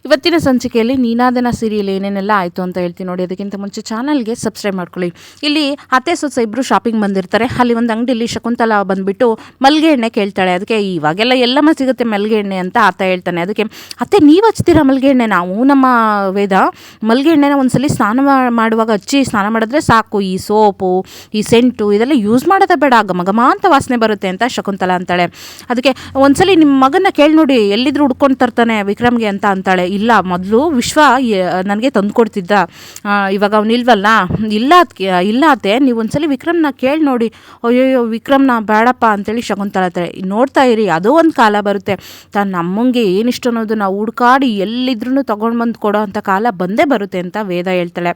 ಇವತ್ತಿನ ಸಂಚಿಕೆಯಲ್ಲಿ ನೀನಾದನ ಸೀರಿಯಲ್ ಏನೇನೆಲ್ಲ ಆಯಿತು ಅಂತ ಹೇಳ್ತೀನಿ ನೋಡಿ. ಅದಕ್ಕಿಂತ ಮುಂಚೆ ಚಾನಲ್ಗೆ ಸಬ್ಸ್ಕ್ರೈಬ್ ಮಾಡ್ಕೊಳ್ಳಿ. ಇಲ್ಲಿ ಅತ್ತೆ ಸೊಸೆ ಇಬ್ಬರು ಶಾಪಿಂಗ್ ಬಂದಿರ್ತಾರೆ. ಅಲ್ಲಿ ಒಂದು ಅಂಗಡಿಯಲ್ಲಿ ಶಕುಂತಲಾ ಬಂದುಬಿಟ್ಟು ಮಲ್ಲಿಗೆ ಎಣ್ಣೆ ಕೇಳ್ತಾಳೆ. ಅದಕ್ಕೆ ಇವಾಗೆಲ್ಲ ಎಲ್ಲಮ್ಮ ಸಿಗುತ್ತೆ ಮಲ್ಲಿಗೆ ಎಣ್ಣೆ ಅಂತ ಆತ ಹೇಳ್ತಾನೆ. ಅದಕ್ಕೆ ಅತ್ತೆ ನೀವು ಹಚ್ತೀರಾ ಮಲ್ಲಿಗೆ ಎಣ್ಣೆ? ನಾವು ನಮ್ಮ ವೇದ ಮಲ್ಲಿಗೆ ಎಣ್ಣೆನ ಒಂದ್ಸಲಿ ಸ್ನಾನ ಮಾಡುವಾಗ ಹಚ್ಚಿ ಸ್ನಾನ ಮಾಡಿದ್ರೆ ಸಾಕು, ಈ ಸೋಪು ಈ ಸೆಂಟು ಇದೆಲ್ಲ ಯೂಸ್ ಮಾಡೋದೇ ಬೇಡ, ಘಮ ಅಂತ ವಾಸನೆ ಬರುತ್ತೆ ಅಂತ ಶಕುಂತಲಾ ಅಂತಾಳೆ. ಅದಕ್ಕೆ ಒಂದ್ಸಲಿ ನಿಮ್ಮ ಮಗನ ಕೇಳಿ ನೋಡಿ, ಎಲ್ಲಿದ್ರು ಹುಡ್ಕೊಂಡು ತರ್ತಾನೆ ವಿಕ್ರಮ್ಗೆ ಅಂತ ಅಂತಾಳೆ. ಇಲ್ಲ, ಮೊದಲು ವಿಶ್ವ ನನಗೆ ತಂದು ಕೊಡ್ತಿದ್ದ, ಇವಾಗ ಅವನಿಲ್ವಲ್ಲ. ಇಲ್ಲ ಅತ್ತೆ, ನೀವು ಒಂದ್ಸಲಿ ವಿಕ್ರಮ್ನ ಕೇಳಿ ನೋಡಿ. ಅಯ್ಯೋಯ್ಯೋ ವಿಕ್ರಮ್ನ ಬೇಡಪ್ಪ ಅಂತೇಳಿ ಶಕುಂತಲಾ ಅಂತಾಳೆ. ನೋಡ್ತಾ ಇರಿ, ಅದೋ ಒಂದು ಕಾಲ ಬರುತ್ತೆ, ನಮ್ಮಂಗೆ ಏನಿಷ್ಟು ಅನ್ನೋದು ನಾವು ಹುಡ್ಕಾಡಿ ಎಲ್ಲಿದ್ರೂ ತೊಗೊಂಡು ಬಂದು ಕೊಡೋ ಅಂಥ ಕಾಲ ಬಂದೇ ಬರುತ್ತೆ ಅಂತ ವೇದ ಹೇಳ್ತಾಳೆ.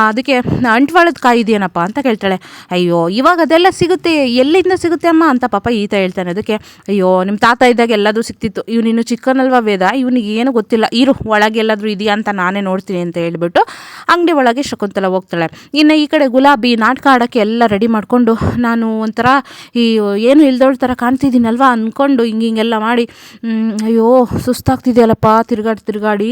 ಅದಕ್ಕೆ ಅಂಟ್ವಾಳದ ಕಾಯಿ ಇದೆಯೇನಪ್ಪ ಅಂತ ಕೇಳ್ತಾಳೆ. ಅಯ್ಯೋ ಇವಾಗ ಅದೆಲ್ಲ ಸಿಗುತ್ತೆ, ಎಲ್ಲಿಂದ ಸಿಗುತ್ತೆ ಅಮ್ಮ ಅಂತ ಪಾಪ ಈತ ಹೇಳ್ತಾನೆ. ಅದಕ್ಕೆ ಅಯ್ಯೋ ನಿಮ್ಮ ತಾತ ಇದ್ದಾಗ ಎಲ್ಲದೂ ಸಿಕ್ತಿತ್ತು, ಇವನಿನ್ನು ಚಿಕ್ಕನಲ್ವ ವೇದ, ಇವನಿಗೆ ಏನು ಗೊತ್ತಿಲ್ಲ, ಇರು ಒಳಗೆ ಎಲ್ಲಾದರೂ ಇದೆಯಾ ಅಂತ ನಾನೇ ನೋಡ್ತೀನಿ ಅಂತ ಹೇಳ್ಬಿಟ್ಟು ಅಂಗಡಿ ಒಳಗೆ ಶಕುಂತಲಾ ಹೋಗ್ತಾಳೆ. ಇನ್ನು ಈ ಕಡೆ ಗುಲಾಬಿ ನಾಟಕ ಆಡೋಕ್ಕೆ ಎಲ್ಲ ರೆಡಿ ಮಾಡಿಕೊಂಡು, ನಾನು ಒಂಥರ ಈ ಏನು ಇಲ್ದೋಳ್ ಥರ ಕಾಣ್ತಿದ್ದೀನಲ್ವ ಅಂದ್ಕೊಂಡು ಹಿಂಗೆಲ್ಲ ಮಾಡಿ, ಅಯ್ಯೋ ಸುಸ್ತಾಗ್ತಿದೆಯಲ್ಲಪ್ಪ ತಿರುಗಾಡಿ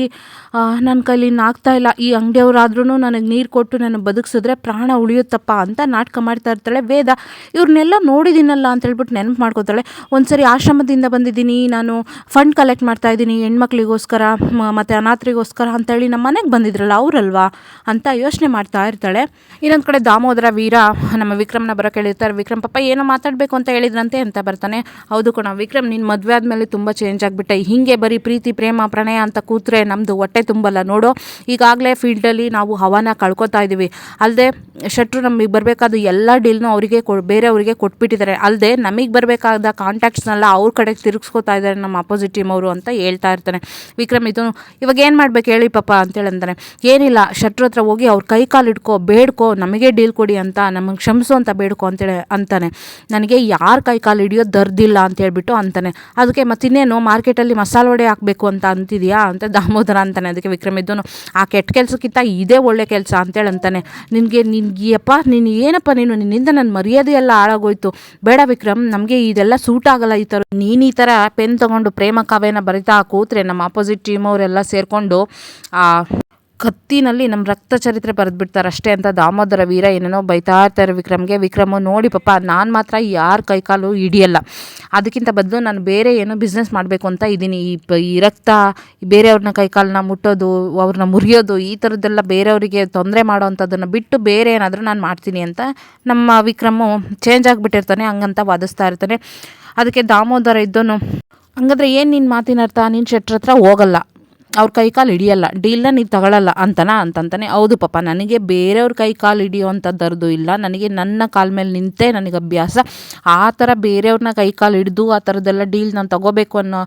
ನನ್ನ ಕೈಲಿ ಆಗ್ತಾ ಇಲ್ಲ, ಈ ಅಂಗಡಿಯವರಾದ್ರೂ ನನಗೆ ನೀರು ಕೊಟ್ಟು ನಾನು ಬದುಕಿಸಿದ್ರೆ ಪ್ರಾಣ ಉಳಿಯುತ್ತಪ್ಪ ಅಂತ ನಾಟಕ ಮಾಡ್ತಾ ಇರ್ತಾಳೆ. ವೇದ ಇವ್ರನ್ನೆಲ್ಲ ನೋಡಿದ್ದೀನಲ್ಲ ಅಂತ ಹೇಳ್ಬಿಟ್ಟು ನೆನಪು ಮಾಡ್ಕೋತಾಳೆ. ಒಂದ್ಸರಿ ಆಶ್ರಮದಿಂದ ಬಂದಿದ್ದೀನಿ, ನಾನು ಫಂಡ್ ಕಲೆಕ್ಟ್ ಮಾಡ್ತಾ ಇದ್ದೀನಿ ಹೆಣ್ಮಕ್ಳಿಗೋಸ್ಕರ ಮತ್ತು ಅನಾಥರಿಗೋಸ್ಕರ ಅಂತೇಳಿ ನಮ್ಮ ಮನೆಗೆ ಬಂದಿದ್ರಲ್ಲ ಅವರಲ್ವಾ ಅಂತ ಯೋಚನೆ ಮಾಡ್ತಾ ಇರ್ತಾಳೆ. ಇನ್ನೊಂದು ಕಡೆ ದಾಮೋದರ ವೀರ ನಮ್ಮ ವಿಕ್ರಮ್ನ ಬರೋಕೆ ಹೇಳಿರ್ತಾರೆ. ವಿಕ್ರಮ್ ಪಾಪ ಏನೋ ಮಾತಾಡಬೇಕು ಅಂತ ಹೇಳಿದ್ರಂತೆ ಅಂತ ಬರ್ತಾನೆ. ಹೌದು ಕಣ ವಿಕ್ರಮ್, ನಿನ್ನ ಮದುವೆ ಆದಮೇಲೆ ತುಂಬ ಚೇಂಜ್ ಆಗಿಬಿಟ್ಟೆ, ಹೀಗೆ ಬರೀ ಪ್ರೀತಿ ಪ್ರೇಮ ಪ್ರಣಯ ಅಂತ ಕೂತ್ರೆ ನಮ್ಮದು ಹೊಟ್ಟೆ ತುಂಬಲ್ಲ ನೋಡು. ಈಗಾಗಲೇ ಫೀಲ್ಡಲ್ಲಿ ನಾವು ಹವಾನ ಕಳ್ಕೊತಾ ಇದ್ದೀವಿ. ಅಲ್ಲದೆ ಶೆಟ್ರು ನಮಗೆ ಬರಬೇಕಾದ ಎಲ್ಲ ಡೀಲ್ನೂ ಅವರಿಗೆ ಬೇರೆಯವರಿಗೆ ಕೊಟ್ಬಿಟ್ಟಿದ್ದಾರೆ. ಅಲ್ಲದೆ ನಮಗೆ ಬರಬೇಕಾದ ಕಾಂಟ್ಯಾಕ್ಟ್ಸ್ನೆಲ್ಲ ಅವ್ರ ಕಡೆಗೆ ತಿರುಗಿಸ್ಕೋತಾ ಇದ್ದಾರೆ ನಮ್ಮ ಅಪೋಸಿಟ್ ಟೀಮ್ ಅವರು ಅಂತ ಹೇಳ್ತಾ ಇರ್ತಾನೆ. ವಿಕ್ರಮ್ ಇದು ಇವಾಗ ಏನು ಮಾಡ್ಬೇಕು ಹೇಳಿ ಪಾಪ ಅಂತೇಳಿ ಅಂತಾನೆ. ಏನಿಲ್ಲ, ಶೆಟ್ರು ಹತ್ರ ಹೋಗಿ ಅವ್ರ ಕೈ ಕಾಲು ಇಟ್ಕೋ, ಬೇಡ್ಕೋ, ನಮಗೆ ಡೀಲ್ ಕೊಡಿ ಅಂತ, ನಮಗೆ ಕ್ಷಮಿಸು ಅಂತ ಬೇಡ್ಕೋ ಅಂತೇಳಿ ಅಂತಾನೆ. ನನಗೆ ಯಾರ ಕೈ ಕಾಲು ಹಿಡಿಯೋದು ದರ್ದಿಲ್ಲ ಅಂತ ಹೇಳ್ಬಿಟ್ಟು ಅಂತಾನೆ. ಅದಕ್ಕೆ ಮತ್ತಿನ್ನೇನು ಮಾರ್ಕೆಟಲ್ಲಿ ಮಸಾಲೆ ವಡೆ ಹಾಕಬೇಕು ಅಂತ ಅಂತಿದೆಯಾ ಅಂತ ದಾಮೋದರ ಅಂತಾನೆ. ಅದಕ್ಕೆ ವಿಕ್ರಮ್ ಇದ್ದನು, ಆ ಕೆಟ್ಟ ಕೆಲಸಕ್ಕಿಂತ ಇದೇ ಒಳ್ಳೆ ಕೆಲಸ ಅಂತೇಳಿ ಅಂತಾನೆ. ನಿನಗೆಯಪ್ಪ ನೀನು ಏನಪ್ಪ ನಿನ್ನಿಂದ ನನ್ನ ಮರ್ಯಾದೆ ಎಲ್ಲ ಹಾಳಾಗೋಯ್ತು, ಬೇಡ ವಿಕ್ರಮ್, ನಮಗೆ ಇದೆಲ್ಲ ಸೂಟ್ ಆಗಲ್ಲ ಈ ಥರ. ನೀನು ಈ ಥರ ಪೆನ್ ತೊಗೊಂಡು ಪ್ರೇಮ ಕಾವ್ಯನ ಬರಿತಾ ಕೂತ್ರೆ ನಮ್ಮ ಆಪೋಸಿಟ್ ಟೀಮ್ ಅವರೆಲ್ಲ ಸೇರಿಕೊಂಡು ಕತ್ತಿನಲ್ಲಿ ನಮ್ಮ ರಕ್ತ ಚರಿತ್ರೆ ಬರೆದ್ಬಿಡ್ತಾರೆ ಅಷ್ಟೇ ಅಂತ ದಾಮೋದರ ವೀರ ಏನೇನೋ ಬೈತಾ ಇರ್ತಾರೆ ವಿಕ್ರಮ್ಗೆ. ವಿಕ್ರಮ್ ನೋಡಿ ಪಾಪ, ನಾನು ಮಾತ್ರ ಯಾರ ಕೈಕಾಲು ಹಿಡಿಯಲ್ಲ, ಅದಕ್ಕಿಂತ ಬದಲು ನಾನು ಬೇರೆ ಏನೋ ಬಿಸ್ನೆಸ್ ಮಾಡಬೇಕು ಅಂತ ಇದ್ದೀನಿ. ಈ ರಕ್ತ ಬೇರೆಯವ್ರನ್ನ ಕೈಕಾಲನ್ನ ಮುಟ್ಟೋದು, ಅವ್ರನ್ನ ಮುರಿಯೋದು, ಈ ಥರದ್ದೆಲ್ಲ ಬೇರೆಯವರಿಗೆ ತೊಂದರೆ ಮಾಡೋ ಅಂಥದ್ದನ್ನು ಬಿಟ್ಟು ಬೇರೆ ಏನಾದರೂ ನಾನು ಮಾಡ್ತೀನಿ ಅಂತ ನಮ್ಮ ವಿಕ್ರಮು ಚೇಂಜ್ ಆಗಿಬಿಟ್ಟಿರ್ತಾನೆ. ಹಂಗಂತ ವಾದಿಸ್ತಾ ಇರ್ತಾನೆ. ಅದಕ್ಕೆ ದಾಮೋದರ ಇದ್ದನು, ಹಂಗಾದ್ರೆ ಏನು ನಿನ್ನ ಮಾತಿನ ಅರ್ಥ? ನೀನು ಶೆಟ್ರ ಹತ್ರ ಹೋಗಲ್ಲ, ಅವ್ರ ಕೈ ಕಾಲು ಹಿಡಿಯಲ್ಲ, ಡೀಲ್ನ ನೀವು ತಗೊಳ್ಳಲ್ಲ ಅಂತಂತಾನೆ. ಹೌದು ಪಾಪ, ನನಗೆ ಬೇರೆಯವ್ರ ಕೈ ಕಾಲು ಹಿಡಿಯೋ ಅಂಥದ್ದರದು ಇಲ್ಲ, ನನಗೆ ನನ್ನ ಕಾಲ ಮೇಲೆ ನಿಂತೇ ನನಗೆ ಅಭ್ಯಾಸ. ಆ ಥರ ಬೇರೆಯವ್ರನ್ನ ಕೈ ಕಾಲು ಹಿಡಿದು ಆ ಥರದ್ದೆಲ್ಲ ಡೀಲ್ ನಾನು ತೊಗೋಬೇಕು ಅನ್ನೋ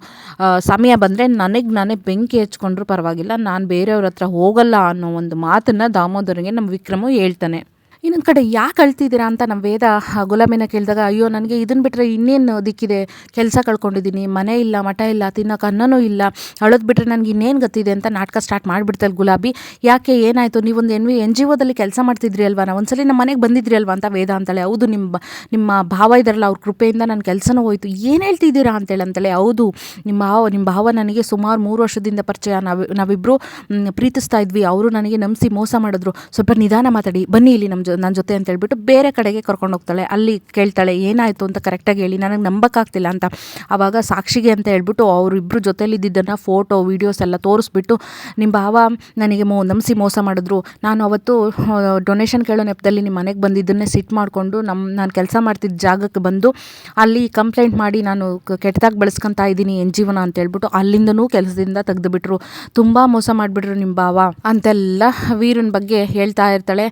ಸಮಯ ಬಂದರೆ ನಾನೇ ಬೆಂಕಿ ಹಚ್ಕೊಂಡ್ರೂ ಪರವಾಗಿಲ್ಲ, ನಾನು ಬೇರೆಯವ್ರ ಹತ್ರ ಹೋಗಲ್ಲ ಅನ್ನೋ ಒಂದು ಮಾತನ್ನು ದಾಮೋದರಿಗೆ ನಮ್ಮ ವಿಕ್ರಮು ಹೇಳ್ತಾನೆ. ಇನ್ನೊಂದು ಕಡೆ ಯಾಕೆ ಅಳ್ತಿದ್ದೀರಾ ಅಂತ ನಮ್ಮ ವೇದ ಗುಲಾಮಿನ ಕೇಳಿದಾಗ, ಅಯ್ಯೋ ನನಗೆ ಇದನ್ನು ಬಿಟ್ಟರೆ ಇನ್ನೇನು ದಿಕ್ಕಿದೆ, ಕೆಲಸ ಕಳ್ಕೊಂಡಿದ್ದೀನಿ, ಮನೆ ಇಲ್ಲ, ಮಠ ಇಲ್ಲ, ತಿನ್ನೋಕೆ ಅನ್ನನೂ ಇಲ್ಲ, ಅಳೋದು ಬಿಟ್ಟರೆ ನನಗೆ ಇನ್ನೇನು ಗೊತ್ತಿದೆ ಅಂತ ನಾಟಕ ಸ್ಟಾರ್ಟ್ ಮಾಡಿಬಿಡ್ತಾಳೆ ಗುಲಾಬಿ. ಯಾಕೆ ಏನಾಯಿತು, ನೀವೊಂದು NGO ಕೆಲಸ ಮಾಡ್ತಿದ್ರಿ ಅಲ್ವಾ, ನಾವು ಒಂದ್ಸಲಿ ನಮ್ಮ ಮನೆಗೆ ಬಂದಿದ್ರಿ ಅಲ್ವಾ ಅಂತ ವೇದ ಅಂತಾಳೆ. ಹೌದು, ನಿಮ್ಮ ಭಾವ ಇದ್ದಾರಲ್ಲ, ಅವ್ರ ಕೃಪೆಯಿಂದ ನನ್ನ ಕೆಲಸನೂ ಹೋಯಿತು. ಏನು ಹೇಳ್ತಿದ್ದೀರಾ ಅಂತಾಳೆ. ಹೌದು, ನಿಮ್ಮ ಭಾವ ನನಗೆ ಸುಮಾರು 3 ವರ್ಷದಿಂದ ಪರಿಚಯ, ನಾವಿಬ್ಬರು ಪ್ರೀತಿಸ್ತಾ ಇದ್ವಿ, ಅವರು ನನಗೆ ನಂಬಿಸಿ ಮೋಸ ಮಾಡಿದ್ರು, ಸ್ವಲ್ಪ ನಿಧಾನ ಮಾತಾಡಿ, ಬನ್ನಿ ಇಲ್ಲಿ ನನ್ನ ಜೊತೆ ಅಂತ ಹೇಳ್ಬಿಟ್ಟು ಬೇರೆ ಕಡೆಗೆ ಕರ್ಕೊಂಡು ಹೋಗ್ತಾಳೆ. ಅಲ್ಲಿ ಕೇಳ್ತಾಳೆ ಏನಾಯಿತು ಅಂತ ಕರೆಕ್ಟಾಗಿ ಹೇಳಿ, ನನಗೆ ನಂಬಕ್ಕಾಗ್ತಿಲ್ಲ ಅಂತ. ಆವಾಗ ಸಾಕ್ಷಿಗೆ ಅಂತ ಹೇಳ್ಬಿಟ್ಟು ಅವರಿಬ್ಬರು ಜೊತೆಲಿದ್ದನ್ನು ಫೋಟೋ ವೀಡಿಯೋಸ್ ಎಲ್ಲ ತೋರಿಸ್ಬಿಟ್ಟು, ನಿಮ್ಮ ಭಾವ ನನಗೆ ನಂಬಿಸಿ ಮೋಸ ಮಾಡಿದ್ರು, ನಾನು ಅವತ್ತು ಡೊನೇಷನ್ ಕೇಳೋ ನೆಪದಲ್ಲಿ ನಿಮ್ಮ ಮನೆಗೆ ಬಂದಿದ್ದನ್ನೇ ಸಿಟ್ಟು ಮಾಡಿಕೊಂಡು ನಾನು ಕೆಲಸ ಮಾಡ್ತಿದ್ದ ಜಾಗಕ್ಕೆ ಬಂದು ಅಲ್ಲಿ ಕಂಪ್ಲೇಂಟ್ ಮಾಡಿ ನಾನು ಕೆಟ್ಟದಾಗಿ ಬಳಸ್ಕೊತಾ ಇದ್ದೀನಿ NGOನ ಅಂತ ಹೇಳ್ಬಿಟ್ಟು ಅಲ್ಲಿಂದನೂ ಕೆಲಸದಿಂದ ತೆಗೆದುಬಿಟ್ರು, ತುಂಬ ಮೋಸ ಮಾಡಿಬಿಟ್ರು ನಿಮ್ಮ ಭಾವ ಅಂತೆಲ್ಲ ವೀರನ ಬಗ್ಗೆ ಹೇಳ್ತಾ ಇರ್ತಾಳೆ.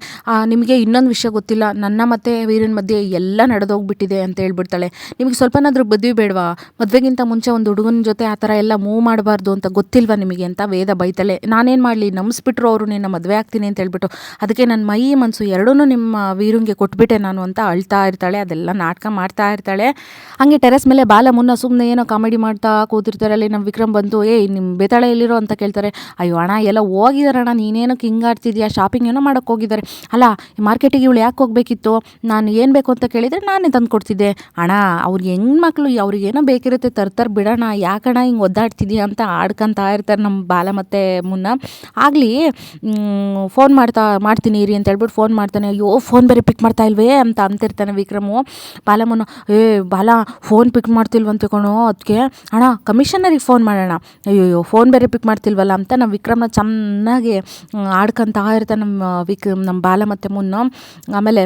ನಿಮಗೆ ಇನ್ನೊಂದು ವಿಷಯ ಗೊತ್ತಿಲ್ಲ, ನನ್ನ ಮತ್ತು ವೀರನ ಮಧ್ಯೆ ಎಲ್ಲ ನಡೆದೋಗ್ಬಿಟ್ಟಿದೆ ಅಂತ ಹೇಳ್ಬಿಡ್ತಾಳೆ. ನಿಮಗೆ ಸ್ವಲ್ಪನಾದ್ರೂ ಬದುವಿ ಬೇಡವಾ? ಮದುವೆಗಿಂತ ಮುಂಚೆ ಒಂದು ಹುಡುಗನ ಜೊತೆ ಆ ಥರ ಎಲ್ಲ ಮೂವ್ ಮಾಡಬಾರ್ದು ಅಂತ ಗೊತ್ತಿಲ್ವಾ ನಿಮಗೆ ಅಂತ ವೇದ ಬೈತಾಳೆ. ನಾನೇನು ಮಾಡಲಿ, ನಂಬಿಸ್ಬಿಟ್ರು ಅವರು ನಿನ್ನ ಮದುವೆ ಆಗ್ತೀನಿ ಅಂತ ಹೇಳ್ಬಿಟ್ಟು, ಅದಕ್ಕೆ ನನ್ನ ಮೈ ಮನಸ್ಸು ಎರಡೂ ನಿಮ್ಮ ವೀರಂಗೆ ಕೊಟ್ಬಿಟ್ಟೆ ನಾನು ಅಂತ ಅಳ್ತಾ ಇರ್ತಾಳೆ. ಅದೆಲ್ಲ ನಾಟಕ ಮಾಡ್ತಾ ಇರ್ತಾಳೆ. ಹಾಗೆ ಟೆರೆಸ್ ಮೇಲೆ ಬಾಲ ಮುನ್ನ ಸುಮ್ಮನೆ ಏನೋ ಕಾಮಿಡಿ ಮಾಡ್ತಾ ಕೂತಿರ್ತಾರೆ. ಅಲ್ಲಿ ನಮ್ಮ ವಿಕ್ರಮ್ ಬಂದು, ನಿಮ್ಮ ಬೇತಾಳೆ ಎಲ್ಲಿರೋ ಅಂತ ಕೇಳ್ತಾರೆ. ಅಯ್ಯೋ ಅಣ್ಣ ಎಲ್ಲ ಹೋಗಿದಾರಣ್ಣ, ನೀನೇನೋ ಹಿಂಗಾಡ್ತಿದ್ಯಾ, ಶಾಪಿಂಗ್ ಏನೋ ಮಾಡೋಕ್ಕೆ ಹೋಗಿದ್ದಾರೆ, ಅಲ್ಲ ಮಾರ್ಕೆಟ್ ಮಾರ್ಕೆಟಿಗೆ ಇವಳು ಯಾಕೆ ಹೋಗಬೇಕಿತ್ತು, ನಾನು ಏನು ಬೇಕು ಅಂತ ಕೇಳಿದರೆ ನಾನೇ ತಂದು ಕೊಡ್ತಿದ್ದೆ. ಅಣ್ಣ ಅವ್ರಿಗೆ ಹೆಣ್ಮಕ್ಳು ಅವ್ರಿಗೇನೋ ಬೇಕಿರುತ್ತೆ ತರ್ತಾರೆ ಬಿಡೋಣ, ಯಾಕಣ್ಣ ಹಿಂಗೆ ಒದ್ದಾಡ್ತಿದ್ದೀಯ ಅಂತ ಆಡ್ಕೊಂತ ಇರ್ತಾರೆ ನಮ್ಮ ಬಾಲ ಮತ್ತು ಮುನ್ನ. ಆಗಲಿ ಫೋನ್ ಮಾಡ್ತೀನಿ ಇರಿ ಅಂತ ಹೇಳ್ಬಿಟ್ಟು ಫೋನ್ ಮಾಡ್ತಾನೆ. ಅಯ್ಯೋ ಫೋನ್ ಬೇರೆ ಪಿಕ್ ಮಾಡ್ತಾ ಇಲ್ವೇ ಅಂತ ಅಂತಿರ್ತಾನೆ ವಿಕ್ರಮು. ಬಾಲಮ್ಮನು ಬಾಲ ಫೋನ್ ಪಿಕ್ ಮಾಡ್ತಿಲ್ವಂತೆ ಕಣೋ, ಅದಕ್ಕೆ ಅಣ್ಣ ಕಮಿಷನರಿಗೆ ಫೋನ್ ಮಾಡೋಣ. ಅಯ್ಯೋ ಫೋನ್ ಬೇರೆ ಪಿಕ್ ಮಾಡ್ತಿಲ್ವಲ್ಲ ಅಂತ ನಮ್ಮ ವಿಕ್ರಮ್ನ ಚೆನ್ನಾಗಿ ಆಡ್ಕೊಂತ ಇರ್ತಾನೆ ನಮ್ಮ ಬಾಲ ಮತ್ತು ಮುನ್ನು. ಆಮೇಲೆ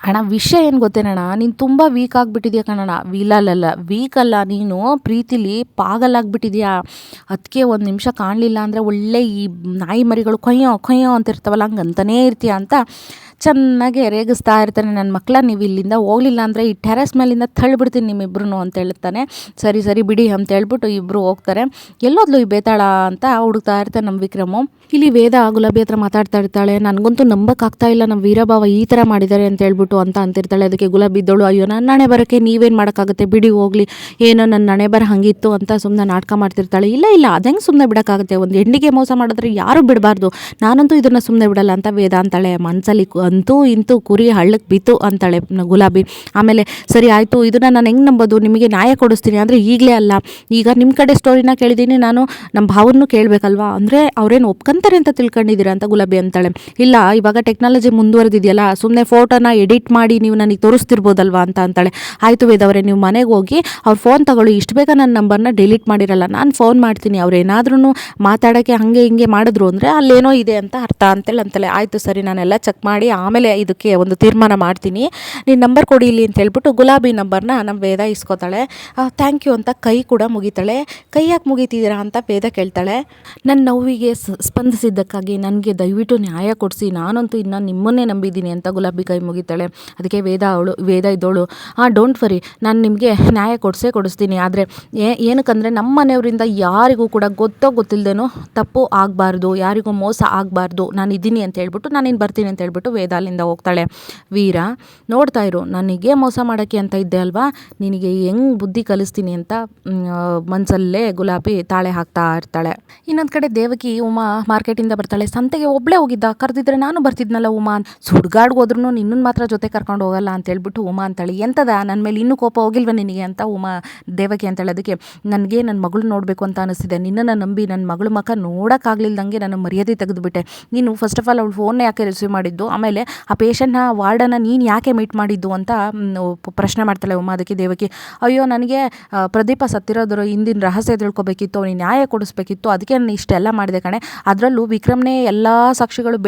ಅಣ್ಣ ವಿಷಯ ಏನು ಗೊತ್ತೇನಣ್ಣ, ನೀನು ತುಂಬ ವೀಕ್ ಆಗಿಬಿಟ್ಟಿದ್ಯಾ ಕಣಣ್ಣ. ವೀಕ್ ಅಲ್ಲ, ನೀನು ಪ್ರೀತಿಲಿ ಪಾಗಲಾಗ್ಬಿಟ್ಟಿದ್ಯಾ. ಅದಕ್ಕೆ ಒಂದು ನಿಮಿಷ ಕಾಣಲಿಲ್ಲ ಅಂದರೆ ಒಳ್ಳೆ ಈ ನಾಯಿ ಮರಿಗಳು ಕೊಯ್ಯೋ ಕೊಯ್ಯೋ ಅಂತ ಇರ್ತಾವಲ್ಲ, ಹಂಗಂತನೇ ಇರ್ತೀಯ ಅಂತ ಚೆನ್ನಾಗಿ ರೇಗಿಸ್ತಾ ಇರ್ತಾನೆ. ನನ್ನ ಮಕ್ಕಳ ನೀವು ಇಲ್ಲಿಂದ ಹೋಗಲಿಲ್ಲ ಅಂದರೆ ಈ ಟೆರೆಸ್ ಮೇಲಿಂದ ತಳ್ಳಿಬಿಡ್ತೀನಿ ನಿಮ್ಮಿಬ್ರು ಅಂತ ಹೇಳ್ತಾನೆ. ಸರಿ ಬಿಡಿ ಅಂತ ಹೇಳ್ಬಿಟ್ಟು ಇಬ್ಬರು ಹೋಗ್ತಾರೆ. ಎಲ್ಲೋದ್ಲು ಈ ಬೇತಾಳ ಅಂತ ಹುಡುಕ್ತಾ ಇರ್ತಾನೆ ನಮ್ಮ ವಿಕ್ರಮು. ಇಲ್ಲಿ ವೇದ ಗುಲಾಬಿ ಹತ್ರ ಮಾತಾಡ್ತಾ ಇರ್ತಾಳೆ. ನನಗಂತೂ ನಂಬಕ್ಕಾಗ್ತಾ ಇಲ್ಲ ನಮ್ಮ ವೀರಭಾವ ಈ ಥರ ಮಾಡಿದ್ದಾರೆ ಅಂತ ಹೇಳ್ಬಿಟ್ಟು ಅಂತ ಅಂತಿರ್ತಾಳೆ. ಅದಕ್ಕೆ ಗುಲಾಬಿ ಇದ್ದೋಳು, ಅಯ್ಯೋ ನನ್ನ ಹಣೆ ಬರೋಕ್ಕೆ ನೀವೇನು ಮಾಡೋಕ್ಕಾಗುತ್ತೆ ಬಿಡಿ ಹೋಗಲಿ, ಏನೋ ನನ್ನ ಹಣೆ ಬರ ಹಂಗಿತ್ತು ಅಂತ ಸುಮ್ಮನೆ ನಾಟಕ ಮಾಡ್ತಿರ್ತಾಳೆ. ಇಲ್ಲ ಅದಂಗೆ ಸುಮ್ಮನೆ ಬಿಡೋಕ್ಕಾಗುತ್ತೆ, ಒಂದು ಹೆಣ್ಣಿಗೆ ಮೋಸ ಮಾಡಿದ್ರೆ ಯಾರೂ ಬಿಡಬಾರ್ದು, ನಾನಂತೂ ಇದನ್ನು ಸುಮ್ಮನೆ ಬಿಡಲ್ಲ ಅಂತ ವೇದ ಅಂತಾಳೆ. ಮನಸ್ಸಲ್ಲಿ ಅಂತೂ ಇಂತೂ ಕುರಿ ಹಳ್ಳಕ್ಕೆ ಬಿತ್ತು ಅಂತಾಳೆ ಗುಲಾಬಿ. ಆಮೇಲೆ ಸರಿ ಆಯಿತು, ಇದನ್ನು ನಾನು ಹೆಂಗೆ ನಂಬೋದು, ನಿಮಗೆ ನ್ಯಾಯ ಕೊಡಿಸ್ತೀನಿ ಅಂದರೆ ಈಗಲೇ ಅಲ್ಲ, ಈಗ ನಿಮ್ಮ ಕಡೆ ಸ್ಟೋರಿನ ಕೇಳಿದ್ದೀನಿ, ನಾನು ನಮ್ಮ ಭಾವನೂ ಕೇಳಬೇಕಲ್ವಾ, ಅಂದರೆ ಅವ್ರೇನು ಒಪ್ಕೊಂತಾರೆ ಅಂತ ತಿಳ್ಕೊಂಡಿದ್ದೀರಾ ಅಂತ ಗುಲಾಬಿ ಅಂತಾಳೆ. ಇಲ್ಲ ಇವಾಗ ಟೆಕ್ನಾಲಜಿ ಮುಂದುವರೆದಿದೆಯಲ್ಲ, ಸುಮ್ಮನೆ ಫೋಟೋನ ಎಡಿಟ್ ಮಾಡಿ ನೀವು ನನಗೆ ತೋರಿಸ್ತಿರ್ಬೋದಲ್ವಾ ಅಂತ ಅಂತಾಳೆ. ಆಯಿತು ವೇದವರೇ, ನೀವು ಮನೆಗೆ ಹೋಗಿ ಅವ್ರ ಫೋನ್ ತಗೊಳ್ಳಿ, ಇಷ್ಟು ಬೇಗ ನನ್ನ ನಂಬರ್ನ ಡಿಲೀಟ್ ಮಾಡಿರಲ್ಲ, ನಾನು ಫೋನ್ ಮಾಡ್ತೀನಿ, ಅವ್ರು ಏನಾದ್ರೂ ಮಾತಾಡೋಕ್ಕೆ ಹಾಗೆ ಹಿಂಗೆ ಮಾಡಿದ್ರು ಅಂದರೆ ಅಲ್ಲೇನೋ ಇದೆ ಅಂತ ಅರ್ಥ ಅಂತಾಳೆ. ಆಯಿತು ಸರಿ, ನಾನೆಲ್ಲ ಚೆಕ್ ಮಾಡಿ ಆಮೇಲೆ ಇದಕ್ಕೆ ಒಂದು ತೀರ್ಮಾನ ಮಾಡ್ತೀನಿ, ನೀನು ನಂಬರ್ ಕೊಡಿ ಇಲ್ಲಿ ಅಂತ ಹೇಳ್ಬಿಟ್ಟು ಗುಲಾಬಿ ನಂಬರ್ನ ನಮ್ಮ ವೇದ ಇಸ್ಕೋತಾಳೆ. ಥ್ಯಾಂಕ್ ಯು ಅಂತ ಕೈ ಕೂಡ ಮುಗಿತಾಳೆ. ಕೈ ಯಾಕೆ ಮುಗಿತಿದ್ದೀರಾ ಅಂತ ವೇದ ಕೇಳ್ತಾಳೆ. ನನ್ನ ನೋವಿಗೆ ಸ್ಪಂದಿಸಿದ್ದಕ್ಕಾಗಿ ನನಗೆ ದಯವಿಟ್ಟು ನ್ಯಾಯ ಕೊಡಿಸಿ, ನಾನಂತೂ ಇನ್ನು ನಿಮ್ಮನ್ನೇ ನಂಬಿದ್ದೀನಿ ಅಂತ ಗುಲಾಬಿ ಕೈ ಮುಗಿತಾಳೆ. ಅದಕ್ಕೆ ವೇದ ಇದ್ದೋಳು, ಡೋಂಟ್ ವರಿ, ನಾನು ನಿಮಗೆ ನ್ಯಾಯ ಕೊಡಿಸ್ತೀನಿ, ಆದರೆ ಏನಕ್ಕಂದರೆ ನಮ್ಮ ಮನೆಯವರಿಂದ ಯಾರಿಗೂ ಕೂಡ ಗೊತ್ತಿಲ್ಲದೇನೋ ತಪ್ಪು ಆಗಬಾರ್ದು, ಯಾರಿಗೂ ಮೋಸ ಆಗಬಾರ್ದು, ನಾನು ಇದ್ದೀನಿ ಅಂತ ಹೇಳ್ಬಿಟ್ಟು ನಾನಿನ್ನು ಬರ್ತೀನಿ ಅಂತ ಹೇಳ್ಬಿಟ್ಟು ವೇದ ಅಲ್ಲಿಂದ ಹೋಗ್ತಾಳೆ. ವೀರ ನೋಡ್ತಾ ಇರು, ನನಗೆ ಮೋಸ ಮಾಡೋಕ್ಕೆ ಅಂತ ಇದ್ದೆ ಅಲ್ವಾ, ನಿನಗೆ ಹೆಂಗೆ ಬುದ್ಧಿ ಕಲಿಸ್ತೀನಿ ಅಂತ ಮನಸಲ್ಲೇ ಗುಲಾಬಿ ತಾಳೆ ಹಾಕ್ತಾ ಇರ್ತಾಳೆ. ಇನ್ನೊಂದು ಕಡೆ ದೇವಕಿ ಉಮಾ ಮಾರ್ಕೆಟಿಂದ ಬರ್ತಾಳೆ. ಸಂತೆಗೆ ಒಬ್ಬಳೇ ಹೋಗಿದ್ದ, ಕರೆದಿದ್ರೆ ನಾನು ಬರ್ತಿದ್ನಲ್ಲ ಉಮಾ, ಸುಡ್ಗಾಡ್ಗೆ ಹೋದ್ರೂ ನಿನ್ನನ್ನು ಮಾತ್ರ ಜೊತೆ ಕರ್ಕೊಂಡು ಹೋಗಲ್ಲ ಅಂತ ಹೇಳ್ಬಿಟ್ಟು ಉಮಾ ಅಂತಾಳೆ. ಎಂತದ ನನ್ನ ಮೇಲೆ ಇನ್ನೂ ಕೋಪ ಹೋಗಿಲ್ವ ನಿನಗೆ ಅಂತ ಉಮಾ ದೇವಕಿ ಅಂತಾಳೆ. ಅದಕ್ಕೆ ನನಗೆ ನನ್ನ ಮಗಳು ನೋಡಬೇಕು ಅಂತ ಅನಿಸ್ತಿದೆ, ನಿನ್ನನ್ನು ನಂಬಿ ನನ್ನ ಮಗಳ ಮುಖ ನೋಡೋಕ್ಕಾಗಲಿಲ್ದಂಗೆ ನಾನು ಮರ್ಯಾದೆ ತೆಗೆದುಬಿಟ್ಟೆ. ನೀನು ಫಸ್ಟ್ ಆಫ್ ಆಲ್ ಅವಳು ಫೋನ್ ಯಾಕೆ ರಿಸೀವ್ ಮಾಡಿದ್ದು, ಆಮೇಲೆ ಆ ಪೇಷಂಟ್ನ ವಾರ್ಡನ್ನು ನೀನು ಯಾಕೆ ಮೀಟ್ ಮಾಡಿದ್ದು ಅಂತ ಪ್ರಶ್ನೆ ಮಾಡ್ತಾಳೆ ಉಮಾ. ಅದಕ್ಕೆ ದೇವಕಿ, ಅಯ್ಯೋ ನನಗೆ ಪ್ರದೀಪ ಸತ್ತಿರೋದ್ರ ಹಿಂದಿನ ರಹಸ್ಯ ತಿಳ್ಕೊಬೇಕಿತ್ತು, ಅವನಿಗೆ ನ್ಯಾಯ ಕೊಡಿಸ್ಬೇಕಿತ್ತು, ಅದಕ್ಕೆ ನಾನು ಇಷ್ಟೆಲ್ಲ ಮಾಡಿದೆ ಕಣೆ. ಅದರಲ್ಲೂ ವಿಕ್ರಮ್ನೇ ಎಲ್ಲ ಸಾಕ್ಷಿಗಳು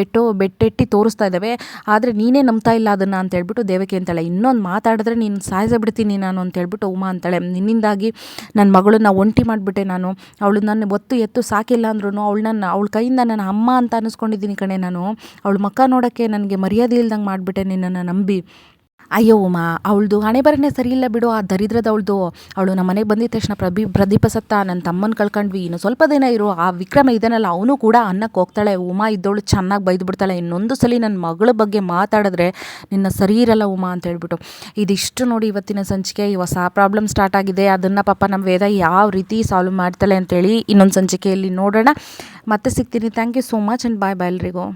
ಬೆಟ್ಟೆಟ್ಟಿ ತೋರಿಸ್ತಾ ಇದ್ದಾವೆ, ಆದರೆ ನೀನೇ ನಂಬ್ತಾ ಇಲ್ಲ ಅದನ್ನು ಅಂತ ಹೇಳ್ಬಿಟ್ಟು ದೇವಕಿ ಅಂತಾಳೆ. ಇನ್ನೊಂದು ಮಾತಾಡಿದ್ರೆ ನೀನು ಸಾಯಿಸೇ ಬಿಡ್ತೀನಿ ನಾನು ಅಂತ ಹೇಳ್ಬಿಟ್ಟು ಉಮಾ ಅಂತಾಳೆ. ನಿನ್ನಿಂದಾಗಿ ನನ್ನ ಮಗಳನ್ನ ಒಂಟಿ ಮಾಡಿಬಿಟ್ಟೆ ನಾನು, ಅವಳು ನನ್ನ ಎತ್ತು ಸಾಕಿಲ್ಲ ಅಂದ್ರೂ ಅವಳ ಕೈಯಿಂದ ನನ್ನ ಅಮ್ಮ ಅಂತ ಅನ್ನಿಸ್ಕೊಂಡಿದ್ದೀನಿ ಕಣೆ ನಾನು, ಅವಳ ಮುಖ ನೋಡೋಕ್ಕೆ ನನಗೆ ಮರ್ಯಾದೆ ಇಲ್ದಂಗೆ ಮಾಡಿಬಿಟ್ಟೆ ನಿನ್ನನ್ನು ನಂಬಿ. ಅಯ್ಯೋ ಉಮಾ, ಅವಳದು ಹಣೆ ಬರನೇ ಸರಿ ಇಲ್ಲ ಬಿಡು, ಆ ದರಿದ್ರದ ಅವಳು ನಮ್ಮ ಮನೆಗೆ ಬಂದಿದ್ದ ತಕ್ಷಣ ಪ್ರದೀಪ ಸತ್ತ, ನನ್ನ ತಮ್ಮನ ಕಳ್ಕೊಂಡ್ವಿ, ಇನ್ನು ಸ್ವಲ್ಪ ದಿನ ಇರು, ಆ ವಿಕ್ರಮ ಇದನ್ನಲ್ಲ ಅವನು ಕೂಡ ಅನ್ನಕ್ಕೆ ಹೋಗ್ತಾಳೆ. ಉಮಾ ಇದ್ದವಳು ಚೆನ್ನಾಗಿ ಬೈದು ಬಿಡ್ತಾಳೆ, ಇನ್ನೊಂದು ಸಲ ನನ್ನ ಮಗಳ ಬಗ್ಗೆ ಮಾತಾಡಿದ್ರೆ ನಿನ್ನ ಸರಿ ಇರಲ್ಲ ಉಮಾ ಅಂತ ಹೇಳ್ಬಿಟ್ಟು. ಇದಿಷ್ಟು ನೋಡಿ ಇವತ್ತಿನ ಸಂಚಿಕೆ. ಹೊಸ ಪ್ರಾಬ್ಲಮ್ ಸ್ಟಾರ್ಟ್ ಆಗಿದೆ, ಅದನ್ನು ಪಾಪ ನಮ್ಮ ವೇದ ಯಾವ ರೀತಿ ಸಾಲ್ವ್ ಮಾಡ್ತಾಳೆ ಅಂತೇಳಿ ಇನ್ನೊಂದು ಸಂಚಿಕೆಯಲ್ಲಿ ನೋಡೋಣ. ಮತ್ತೆ ಸಿಗ್ತೀನಿ. Thank you so much and bye ಎಲ್ರಿಗೂ.